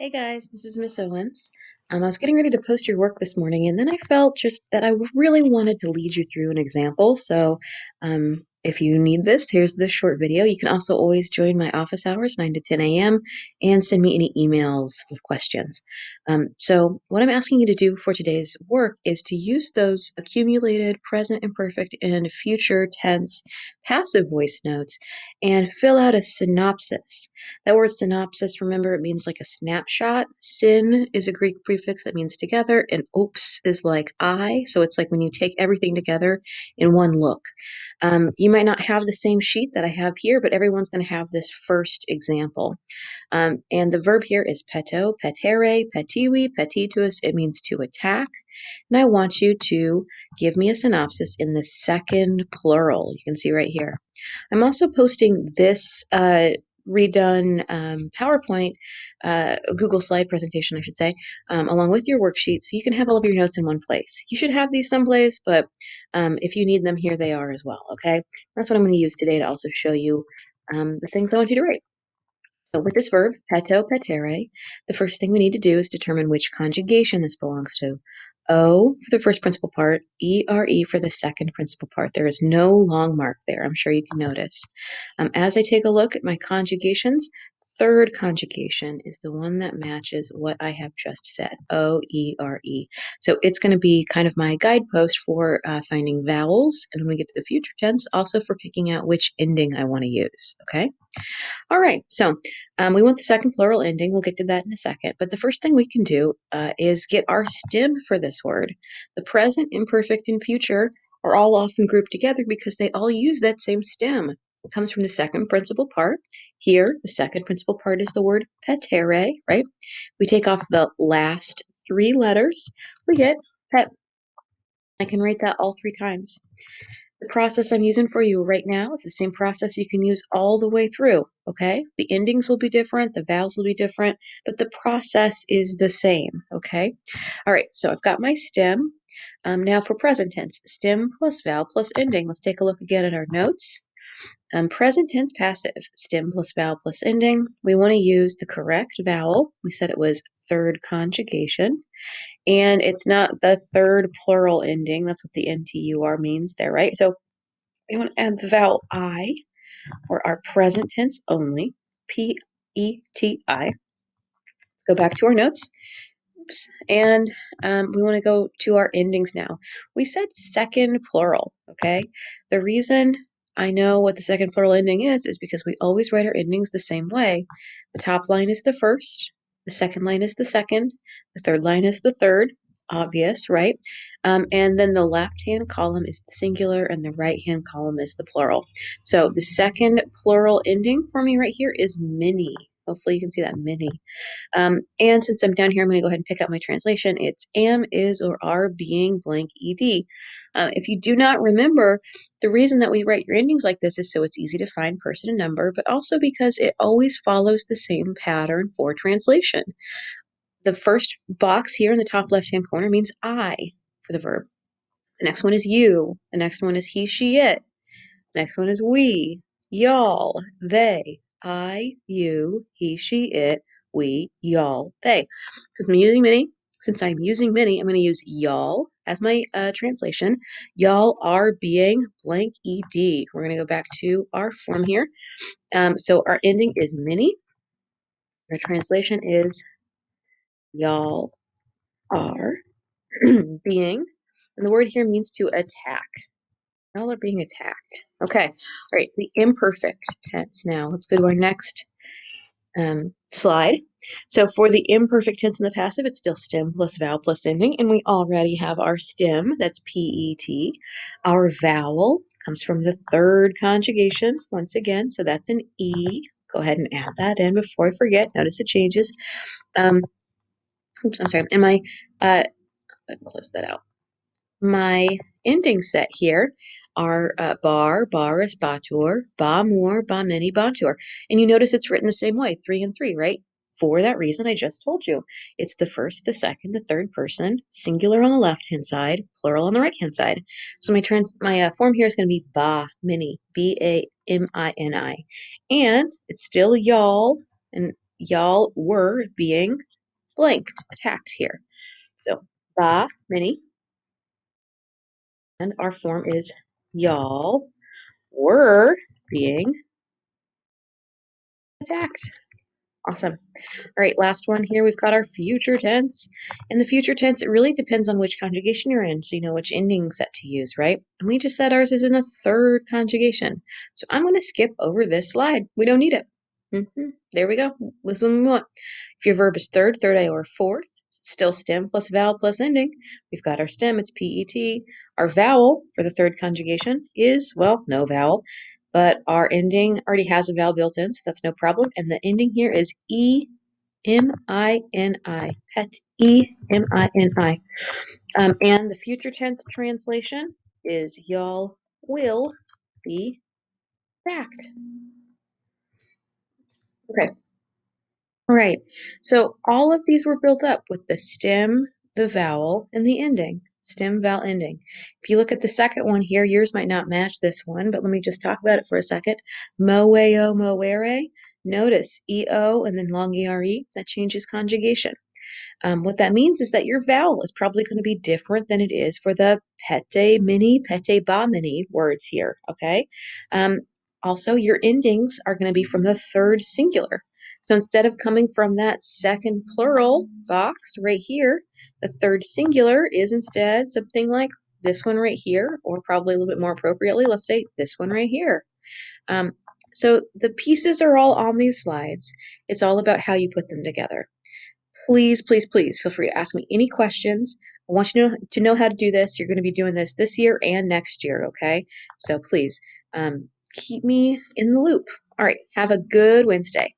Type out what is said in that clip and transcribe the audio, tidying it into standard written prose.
Hey guys, this is Miss Owens. I was getting ready to post your work this morning, and then I felt just that I really wanted to lead you through an example. So, if you need this, here's this short video. You can also always join my office hours, 9 to 10 a.m., and send me any emails with questions. So, what I'm asking you to do for today's work is to use those accumulated present imperfect and future tense passive voice notes and fill out a synopsis. That word synopsis, remember, it means like a snapshot. Syn is a Greek prefix that means together, and ops is like I. So it's like when you take everything together in one look. You might not have the same sheet that I have here, but everyone's going to have this first example. And the verb here is peto, petere, petiwi, petitus. It means to attack. And I want you to give me a synopsis in the second plural. You can see right here. I'm also posting this redone PowerPoint, Google slide presentation, I should say, along with your worksheet, so you can have all of your notes in one place. You should have these someplace, but if you need them, here they are as well, okay? That's what I'm going to use today to also show you the things I want you to write. So with this verb, peto, petere, the first thing we need to do is determine which conjugation this belongs to. O for the first principal part, ere for the second principal part. There is no long mark there, I'm sure you can notice. As I take a look at my conjugations, third conjugation is the one that matches what I have just said, O-E-R-E. So it's going to be kind of my guidepost for finding vowels, and when we get to the future tense, also for picking out which ending I want to use, okay? All right, so we want the second plural ending. We'll get to that in a second. But the first thing we can do is get our stem for this word. The present, imperfect, and future are all often grouped together because they all use that same stem. It comes from the second principal part. Here, the second principal part is the word petere, right? We take off the last three letters. We get pet. I can write that all three times. The process I'm using for you right now is the same process you can use all the way through, okay? The endings will be different, the vowels will be different, but the process is the same, okay? All right, so I've got my stem. Now for present tense, stem plus vowel plus ending. Let's take a look again at our notes. Present tense passive, stem plus vowel plus ending. We want to use the correct vowel. We said it was third conjugation. And it's not the third plural ending. That's what the NTUR means there, right? So we want to add the vowel I for our present tense only, P-E-T-I. Let's go back to our notes. Oops. And we want to go to our endings now. We said second plural, okay? The reason I know what the second plural ending is because we always write our endings the same way. The top line is the first, the second line is the second, the third line is the third. Obvious, right? And then the left-hand column is the singular and the right-hand column is the plural. So the second plural ending for me right here is many. Hopefully you can see that, many. And since I'm down here, I'm going to go ahead and pick out my translation. It's am, is, or are being blank ed. If you do not remember, the reason that we write your endings like this is so it's easy to find person and number, but also because it always follows the same pattern for translation. The first box here in the top left-hand corner means I for the verb. The next one is you. The next one is he, she, it. The next one is we, y'all, they, I, you, he, she, it, we, y'all, they. Since I'm using many, I'm going to use y'all as my translation. Y'all are being blank ed. We're going to go back to our form here. So our ending is many. Our translation is y'all are being, and the word here means to attack. Y'all are being attacked. Okay, all right, the imperfect tense now. Let's go to our next slide. So for the imperfect tense in the passive, it's still stem plus vowel plus ending, and we already have our stem, that's P-E-T. Our vowel comes from the third conjugation, once again, so that's an E. Go ahead and add that in before I forget. Notice it changes. Oops, I'm sorry. And close that out. My ending set here are bar, baris, batur, ba more, ba many, batur. And you notice it's written the same way, 3 and 3, right? For that reason I just told you. It's the first, the second, the third person, singular on the left-hand side, plural on the right-hand side. So my form here is going to be ba, mini, B-A-M-I-N-I. And it's still y'all, and y'all were being blanked, attacked here. So, ba, many, and our form is y'all were being attacked. Awesome. All right, last one here. We've got our future tense. In the future tense, it really depends on which conjugation you're in, so you know which ending set to use, right? And we just said ours is in the third conjugation. So I'm going to skip over this slide. We don't need it. There we go. This one we want. If your verb is third, third I or fourth, it's still stem plus vowel plus ending. We've got our stem, it's PET. Our vowel for the third conjugation is, well, no vowel, but our ending already has a vowel built in, so that's no problem. And the ending here is E-M-I-N-I, pet, E-M-I-N-I. And the future tense translation is y'all will be backed. Okay. All right, so all of these were built up with the stem, the vowel, and the ending. Stem, vowel, ending. If you look at the second one here, yours might not match this one, but let me just talk about it for a second. Moeo, moere. Notice EO and then long ERE, that changes conjugation. What that means is that your vowel is probably going to be different than it is for the pete mini, pete ba mini words here, okay? Also, your endings are going to be from the third singular. So instead of coming from that second plural box right here, the third singular is instead something like this one right here, or probably a little bit more appropriately, let's say this one right here. Um, so the pieces are all on these slides. It's all about how you put them together. Please, please, please feel free to ask me any questions. I want you to know how to do this. You're going to be doing this year and next year, okay? So please keep me in the loop. All right, have a good Wednesday.